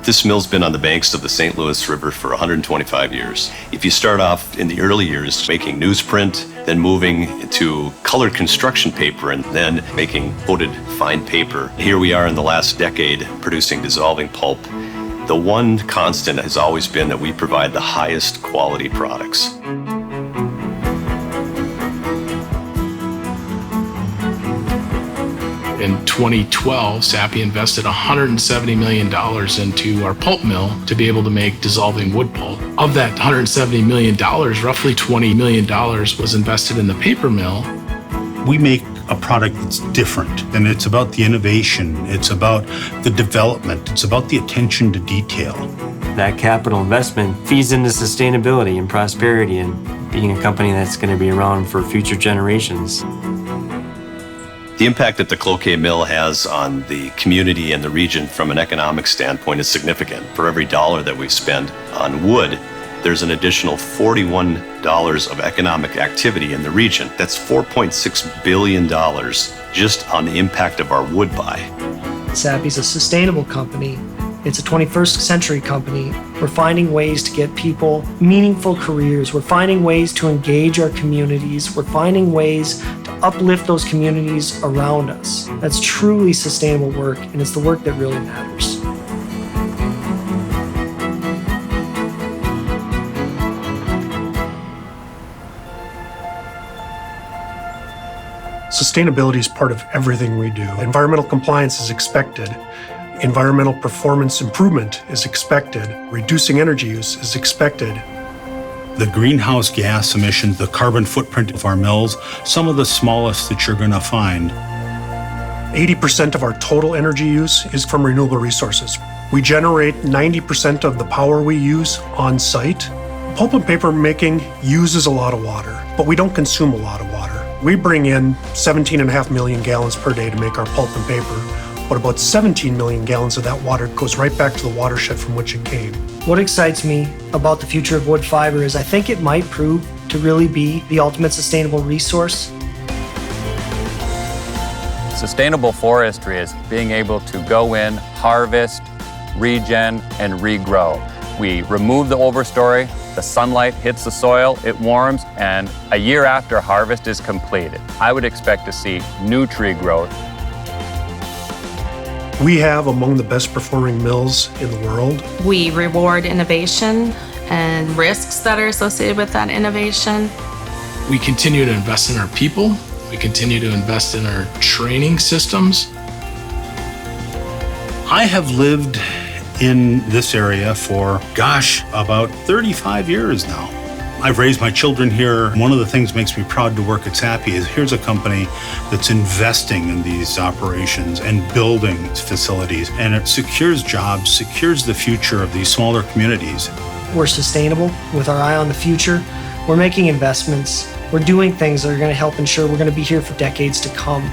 This mill's been on the banks of the St. Louis River for 125 years. If you start off in the early years making newsprint, then moving to colored construction paper, and then making coated fine paper, here we are in the last decade producing dissolving pulp. The one constant has always been that we provide the highest quality products. In 2012, Sappi invested $170 million into our pulp mill to be able to make dissolving wood pulp. Of that $170 million, roughly $20 million was invested in the paper mill. We make a product that's different, and it's about the innovation, it's about the development, it's about the attention to detail. That capital investment feeds into sustainability and prosperity and being a company that's going to be around for future generations. The impact that the Cloquet mill has on the community and the region from an economic standpoint is significant. For every dollar that we spend on wood, there's an additional $41 of economic activity in the region. That's $4.6 billion just on the impact of our wood buy. Sappi's a sustainable company. It's a 21st century company. We're finding ways to get people meaningful careers. We're finding ways to engage our communities. We're finding ways to uplift those communities around us. That's truly sustainable work, and it's the work that really matters. Sustainability is part of everything we do. Environmental compliance is expected. Environmental performance improvement is expected. Reducing energy use is expected. The greenhouse gas emissions, the carbon footprint of our mills, some of the smallest that you're going to find. 80% of our total energy use is from renewable resources. We generate 90% of the power we use on site. Pulp and paper making uses a lot of water, but we don't consume a lot of water. We bring in 17.5 million gallons per day to make our pulp and paper, but about 17 million gallons of that water goes right back to the watershed from which it came. What excites me about the future of wood fiber is I think it might prove to really be the ultimate sustainable resource. Sustainable forestry is being able to go in, harvest, regen, and regrow. We remove the overstory, the sunlight hits the soil, it warms, and a year after harvest is completed, I would expect to see new tree growth. We have among the best performing mills in the world. We reward innovation and risks that are associated with that innovation. We continue to invest in our people. We continue to invest in our training systems. I have lived in this area for, about 35 years now. I've raised my children here. One of the things that makes me proud to work at Sappi is here's a company that's investing in these operations and building facilities, and it secures jobs, secures the future of these smaller communities. We're sustainable with our eye on the future. We're making investments. We're doing things that are going to help ensure we're going to be here for decades to come.